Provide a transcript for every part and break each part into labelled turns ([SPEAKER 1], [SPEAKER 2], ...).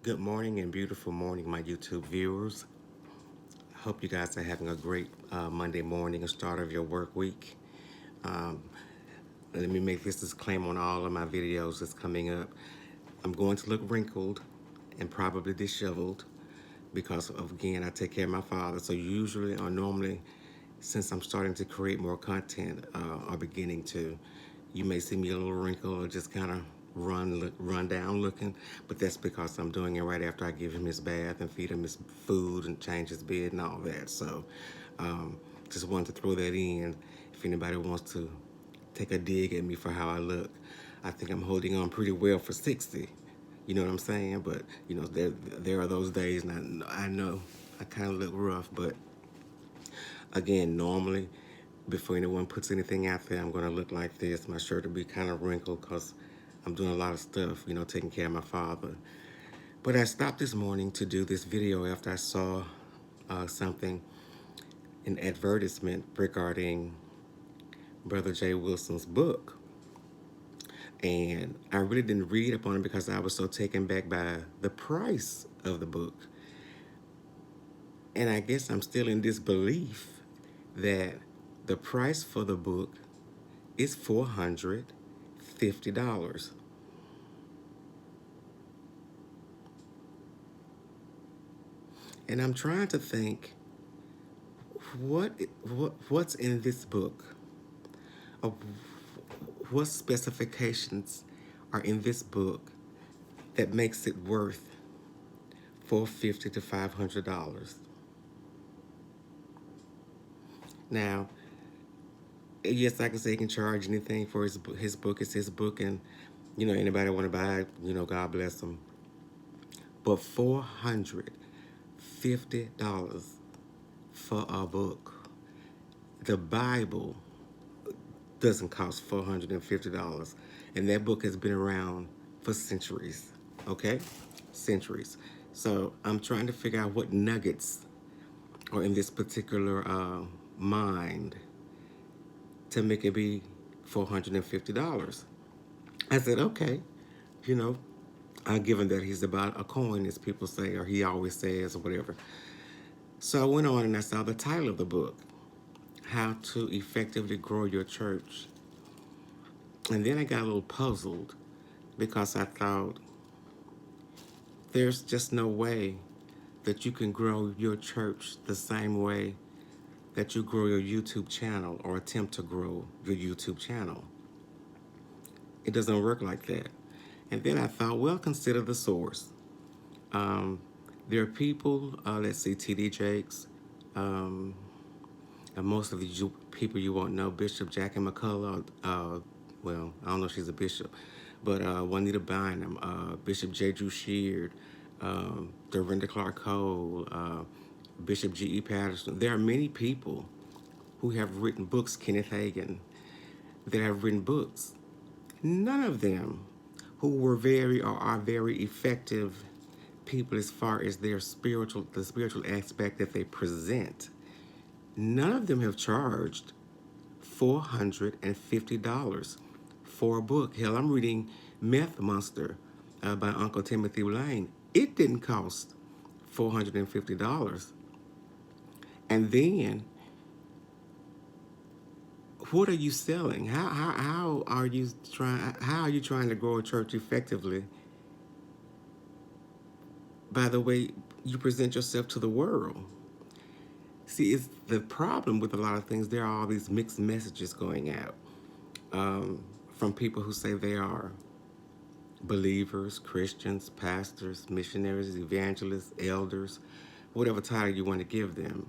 [SPEAKER 1] Good morning and beautiful morning, my YouTube viewers. Hope you guys are having a great Monday morning and start of your work week. Um, Let me make this disclaimer on all of my videos that's coming up. I'm going to look wrinkled and probably disheveled because, again, I take care of my father. So usually or normally, since I'm starting to create more content or beginning to, you may see me a little wrinkled or just kind of run down looking, but that's because I'm doing it right after I give him his bath and feed him his food and change his bed and all that. So um, just wanted to throw that in if anybody wants to take a dig at me for how I look. I think I'm holding on pretty well for 60. You know what I'm saying? But there are those days, and I know I kind of look rough. But again, normally, before anyone puts anything out there, I'm gonna look like this. My shirt will be kind of wrinkled because I'm doing a lot of stuff. Taking care of my father. But I stopped this morning to do this video after I saw something, an advertisement regarding Brother JWilson's book. And I really didn't read up on it because I was so taken back by the price of the book. And I guess I'm still in disbelief that the price for the book is $450. And I'm trying to think what's in this book? Of what specifications are in this book that makes it worth $450 to $500? Now, yes, I can say he can charge anything for his book. It's his book, and anybody want to buy it, God bless them. But $450 for a book. The Bible doesn't cost $450, and that book has been around for centuries. Okay, centuries. So I'm trying to figure out what nuggets are in this particular mind to make it be $450. I said, okay, you know, given that he's about a coin, as people say, or he always says, or whatever. So I went on and I saw the title of the book, How to Effectively Grow Your Church. And then I got a little puzzled because I thought, there's just no way that you can grow your church the same way that you grow your YouTube channel or attempt to grow your YouTube channel. It doesn't work like that. And then I thought, well, consider the source. Um, there are people, let's see, T.D. Jakes, and most of the people you won't know, Bishop Jackie McCullough, well, I don't know if she's a bishop, but Juanita Bynum, Bishop J. Drew Sheard, Dorinda Clark Cole, Bishop G.E. Patterson. There are many people who have written books, Kenneth Hagin, that have written books. None of them who were very or are very effective people as far as the spiritual aspect that they present. None of them have charged $450 for a book. Hell, I'm reading Meth Monster by Uncle Timothy Lane. It didn't cost $450. And then, what are you selling? How are you trying to grow a church effectively by the way you present yourself to the world? See, it's the problem with a lot of things. There are all these mixed messages going out from people who say they are believers, Christians, pastors, missionaries, evangelists, elders, whatever title you want to give them.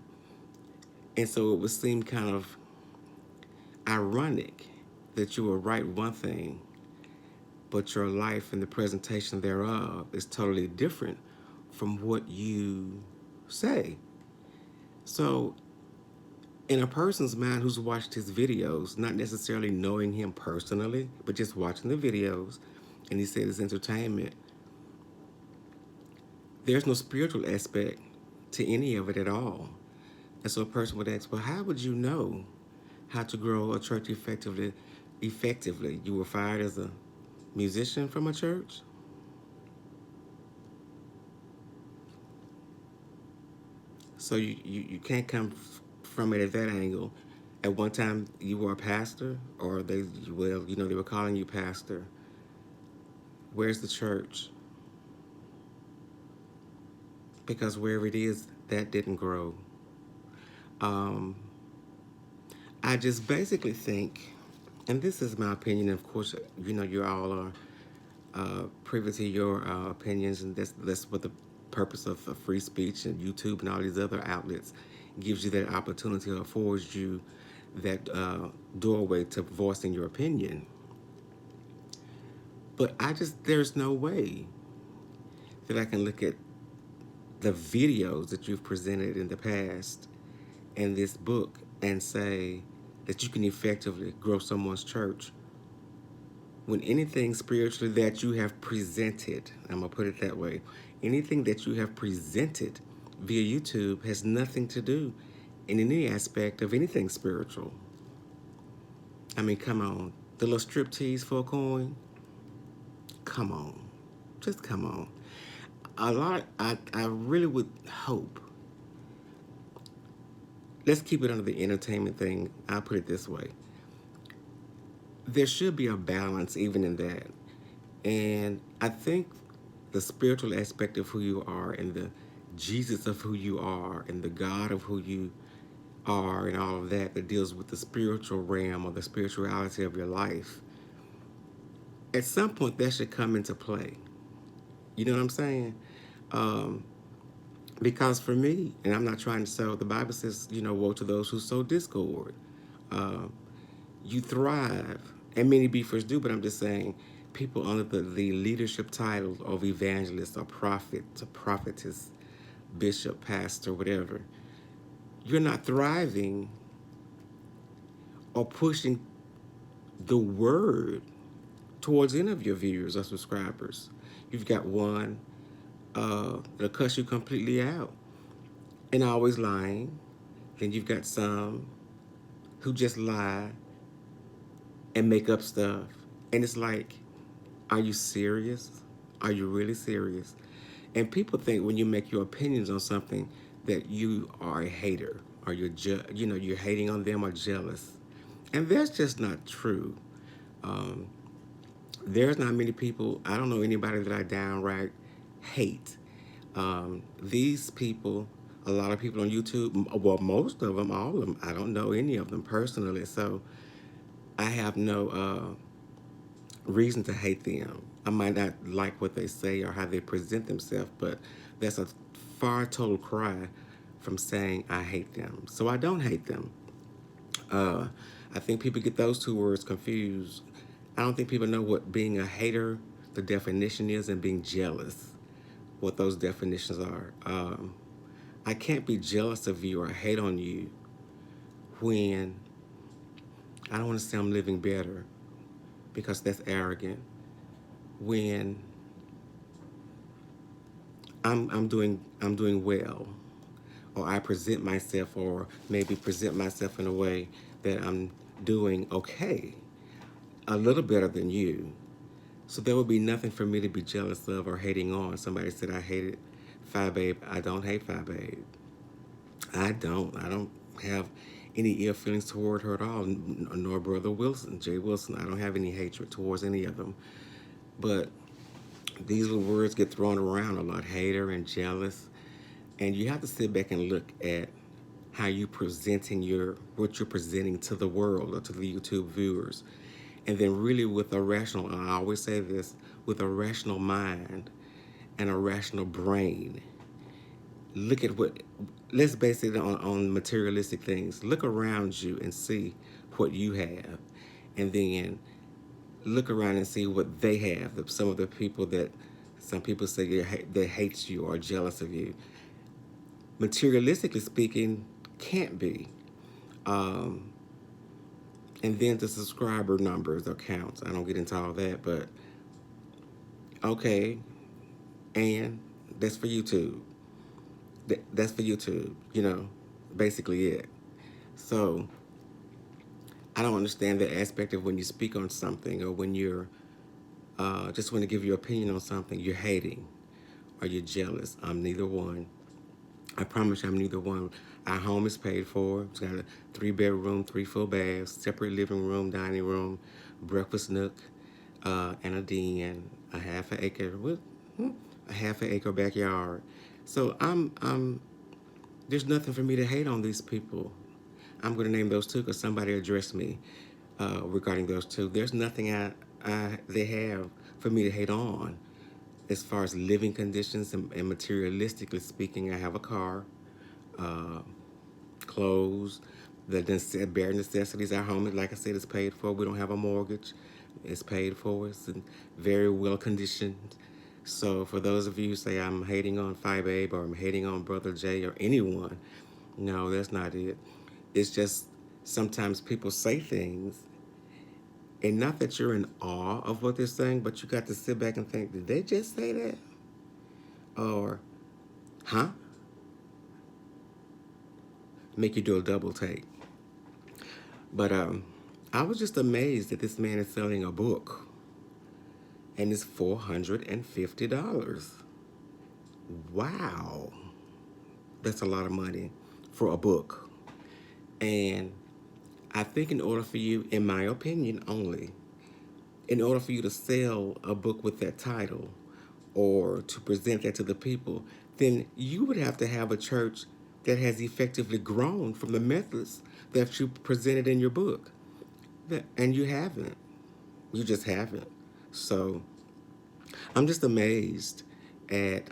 [SPEAKER 1] And so it would seem kind of ironic that you will write one thing, but your life and the presentation thereof is totally different from what you say. So, in a person's mind who's watched his videos, not necessarily knowing him personally, but just watching the videos, and he said it's entertainment, there's no spiritual aspect to any of it at all. And so a person would ask, well, how would you know how to grow a church effectively? You were fired as a musician from a church? So you can't come from it at that angle. At one time, you were a pastor, or well, they were calling you pastor. Where's the church? Because wherever it is, that didn't grow. Um, I just basically think, and this is my opinion. Of course, you all are privy to your opinions, and that's what the purpose of free speech and YouTube and all these other outlets gives you that opportunity, or affords you that doorway to voicing your opinion. But there's no way that I can look at the videos that you've presented in the past in this book and say that you can effectively grow someone's church when anything spiritually that you have presented, I'm going to put it that way, anything that you have presented via YouTube has nothing to do in any aspect of anything spiritual. I mean, come on. The little strip tease for a coin? Come on. Just come on. I really would hope. Let's keep it under the entertainment thing. I'll put it this way. There should be a balance even in that. And I think the spiritual aspect of who you are, and the Jesus of who you are, and the God of who you are, and all of that deals with the spiritual realm or the spirituality of your life, at some point that should come into play. You know what I'm saying? Um, because for me, and I'm not trying to sow, the Bible says, woe to those who sow discord. Uh, you thrive, and many beefers do, but I'm just saying, people under the leadership title of evangelist or prophet, or prophetess, bishop, pastor, whatever, you're not thriving or pushing the word towards any of your viewers or subscribers. You've got one that'll cuss you completely out and always lying. Then you've got some who just lie and make up stuff. And it's like, are you serious? Are you really serious? And people think when you make your opinions on something that you are a hater, or you're hating on them or jealous. And that's just not true. Um, there's not many people, I don't know anybody that I downright hate. These people, a lot of people on YouTube, well, most of them, all of them, I don't know any of them personally. So I have no reason to hate them. I might not like what they say or how they present themselves, but that's a far total cry from saying I hate them. So I don't hate them. Uh, I think people get those two words confused. I don't think people know what being a hater, the definition is, and being jealous, what those definitions are. I can't be jealous of you or hate on you when I don't want to say I'm living better, because that's arrogant. When I'm doing well, or I present myself, or maybe present myself in a way that I'm doing okay, a little better than you. So there would be nothing for me to be jealous of or hating on. Somebody said I hated Phi Babe. I don't hate Phi Babe. I don't. I don't have any ill feelings toward her at all, nor Brother Wilson, JWilson. I don't have any hatred towards any of them. But these little words get thrown around a lot, hater and jealous. And you have to sit back and look at how you presenting what you're presenting to the world or to the YouTube viewers. And then really with a rational, and I always say this, with a rational mind and a rational brain, look at let's base it on materialistic things. Look around you and see what you have. And then look around and see what they have. Some of the people that some people say they hate you or jealous of you. Materialistically speaking, can't be. Um, and then the subscriber numbers or counts. I don't get into all that, but okay, and that's for YouTube. That's for YouTube, basically it. So I don't understand the aspect of when you speak on something, or when you're just want to give your opinion on something, you're hating or you're jealous. I'm neither one. I promise you I'm neither one. Our home is paid for. It's got a 3-bedroom, 3 full baths, separate living room, dining room, breakfast nook, and a den, a half an acre with a half an acre backyard. So there's nothing for me to hate on these people. I'm going to name those two because somebody addressed me regarding those two. There's nothing they have for me to hate on as far as living conditions and materialistically speaking. I have a car, uh, clothes, the bare necessities. Our home, like I said, is paid for. We don't have a mortgage. It's paid for. It's very well conditioned. So for those of you who say I'm hating on Five Abe or I'm hating on Brother J or anyone, no, that's not it. It's just sometimes people say things, and not that you're in awe of what they're saying, but you got to sit back and think, did they just say that? Or, huh? Make you do a double take. But I was just amazed that this man is selling a book, and it's $450. Wow, that's a lot of money for a book. And I think in order for you, in my opinion only, in order for you to sell a book with that title or to present that to the people, then you would have to have a church that has effectively grown from the methods that you presented in your book. And you haven't. You just haven't. So I'm just amazed at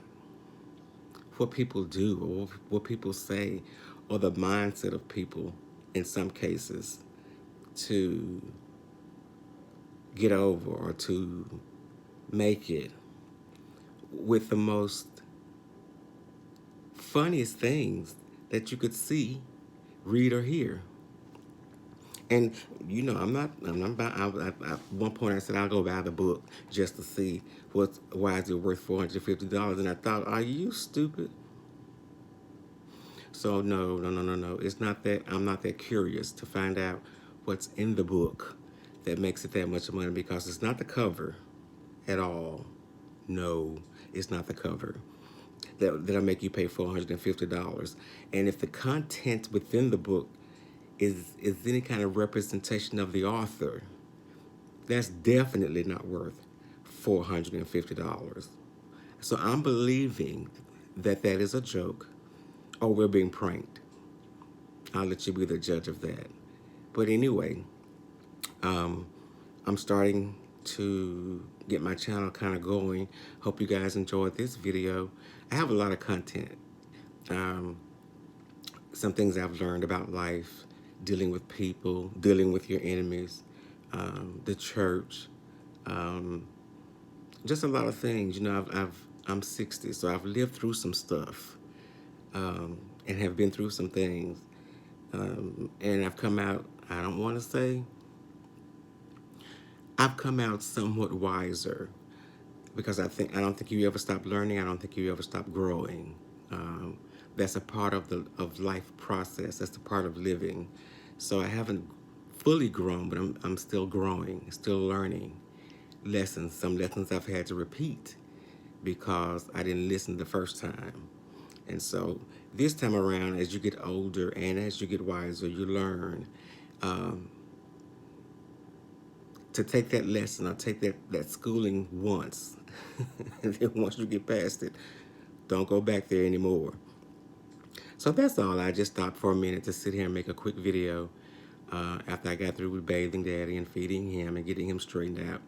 [SPEAKER 1] what people do or what people say or the mindset of people in some cases to get over or to make it with the most funniest things that you could see, read, or hear. And I'm not. At one point, I said I'll go buy the book just to see why is it worth $450. And I thought, are you stupid? So no, no, no, no, no. It's not that I'm not that curious to find out what's in the book that makes it that much money because it's not the cover at all. No, it's not the cover that'll make you pay $450. And if the content within the book is any kind of representation of the author, that's definitely not worth $450. So I'm believing that that is a joke or we're being pranked. I'll let you be the judge of that. But anyway, I'm starting to get my channel kind of going. Hope you guys enjoyed this video. I have a lot of content. Um, some things I've learned about life, dealing with people, dealing with your enemies, the church, um, just a lot of things. I'm 60, so I've lived through some stuff and have been through some things. And I've come out, I don't want to say, I've come out somewhat wiser because I don't think you ever stop learning. I don't think you ever stop growing. That's a part of the of life process. That's a part of living. So I haven't fully grown, but I'm still growing, still learning lessons. Some lessons I've had to repeat because I didn't listen the first time. And so this time around, as you get older and as you get wiser, you learn um, to take that lesson or take that schooling once. And then once you get past it, don't go back there anymore. So that's all. I just stopped for a minute to sit here and make a quick video after I got through with bathing Daddy and feeding him and getting him straightened out.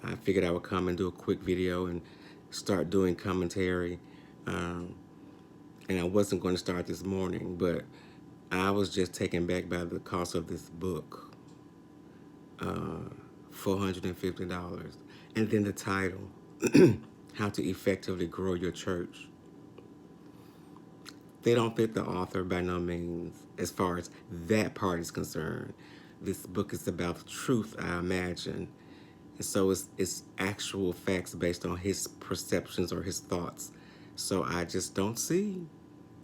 [SPEAKER 1] I figured I would come and do a quick video and start doing commentary. And I wasn't going to start this morning, but I was just taken back by the cost of this book, $450. And then the title, How to Effectively Grow Your Church. They don't fit the author by no means as far as that part is concerned. This book is about the truth, I imagine. And so it's actual facts based on his perceptions or his thoughts. So I just don't see,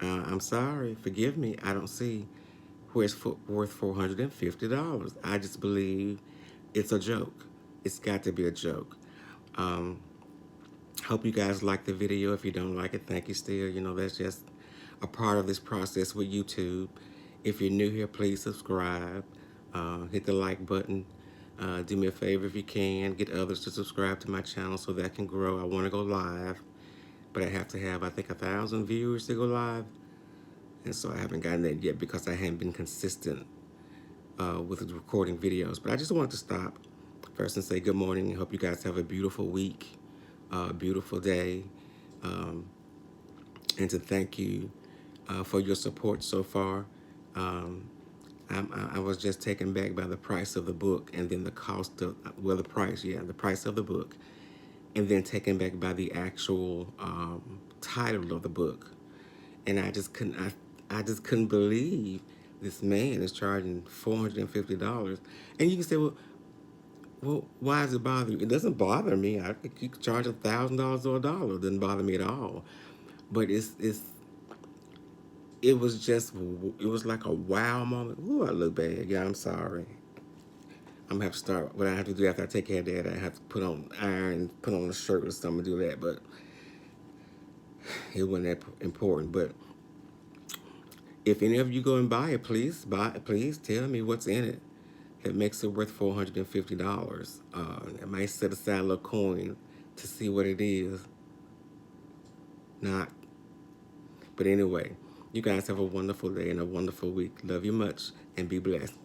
[SPEAKER 1] I'm sorry, forgive me, I don't see where it's worth $450. I just believe it's a joke. It's got to be a joke. Hope you guys like the video. If you don't like it, thank you still. That's just a part of this process with YouTube. If you're new here, please subscribe. Hit the like button. Do me a favor if you can. Get others to subscribe to my channel so that I can grow. I want to go live, but I have to have, I think, 1,000 viewers to go live. And so I haven't gotten that yet because I haven't been consistent with recording videos. But I just want to stop first and say good morning. I hope you guys have a beautiful week, beautiful day, and to thank you for your support so far. I was just taken back by the price of the book, and then the cost of, well, the price of the book, and then taken back by the actual title of the book. And I just couldn't believe this man is charging $450. And you can say, well, why does it bother you? It doesn't bother me. I think you could charge $1,000 or $1. It doesn't bother me at all. But it was just, it was like a wow moment. Ooh, I look bad. Yeah, I'm sorry. I'm gonna have to start. What I have to do after I take care of that, I have to put on iron, put on a shirt or something to do that. But it wasn't that important. But if any of you go and buy it, please tell me what's in it that makes it worth $450. I might set aside a little coin to see what it is. Not. But anyway, you guys have a wonderful day and a wonderful week. Love you much and be blessed.